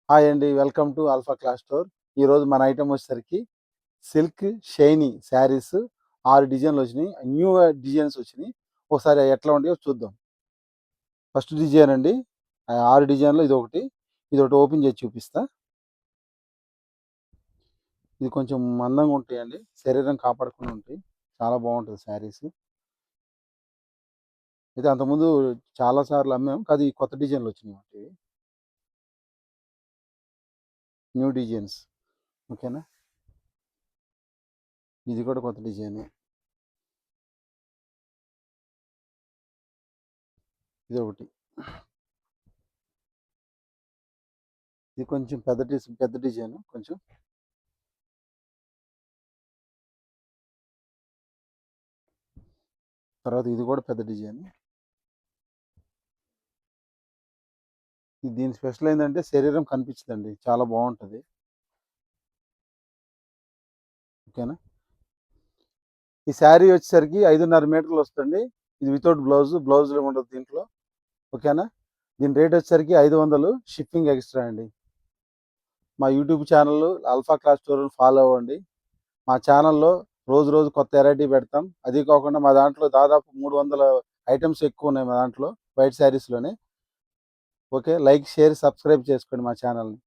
Hi అండి. Welcome to alpha class store. ఈరోజు మన ఐటమ్ వచ్చేసరికి సిల్క్ షైనీ శారీస్ 6 డిజైన్లు వచ్చినాయి. న్యూ డిజైన్స్ వచ్చినాయి. ఒకసారి అవి ఎట్లా ఉంటాయో చూద్దాం. ఫస్ట్ డిజైన్ అండి. 6 డిజైన్లో ఇదొకటి ఓపెన్ చేసి చూపిస్తా. ఇది కొంచెం మందంగా ఉంటాయండి. శరీరం కాపాడకుండా ఉంటాయి. చాలా బాగుంటుంది శారీస్. అయితే అంతకుముందు చాలా సార్లు అమ్మాం. కానీ ఈ కొత్త డిజైన్లు వచ్చినాయి. New designs. ఓకేనా. ఇది కూడా కొత్త డిజైన్. ఇది ఒకటి. ఇది కొంచెం పెద్ద డిజైన్ కొంచెం. తర్వాత ఇది కూడా పెద్ద డిజైన్. దీని స్పెషల్ ఏంటంటే శరీరం కనిపించదండి. చాలా బాగుంటుంది. ఓకేనా. ఈ శారీ వచ్చేసరికి 5.5 మీటర్లు వస్తుంది. ఇది వితౌట్ బ్లౌజ్ ఉండదు దీంట్లో. ఓకేనా. దీని రేట్ వచ్చేసరికి 500. షిప్పింగ్ ఎక్స్ట్రా అండి. మా YouTube channel alpha class store follow అవ్వండి. మా ఛానల్లో రోజు కొత్త వెరైటీ పెడతాం. అది కాకుండా మా దాంట్లో దాదాపు 300 ఐటమ్స్ ఎక్కువ ఉన్నాయి మా దాంట్లో వైట్ శారీస్లోనే. ఓకే. లైక్, షేర్, సబ్స్క్రైబ్ చేసుకోండి మా ఛానల్ని.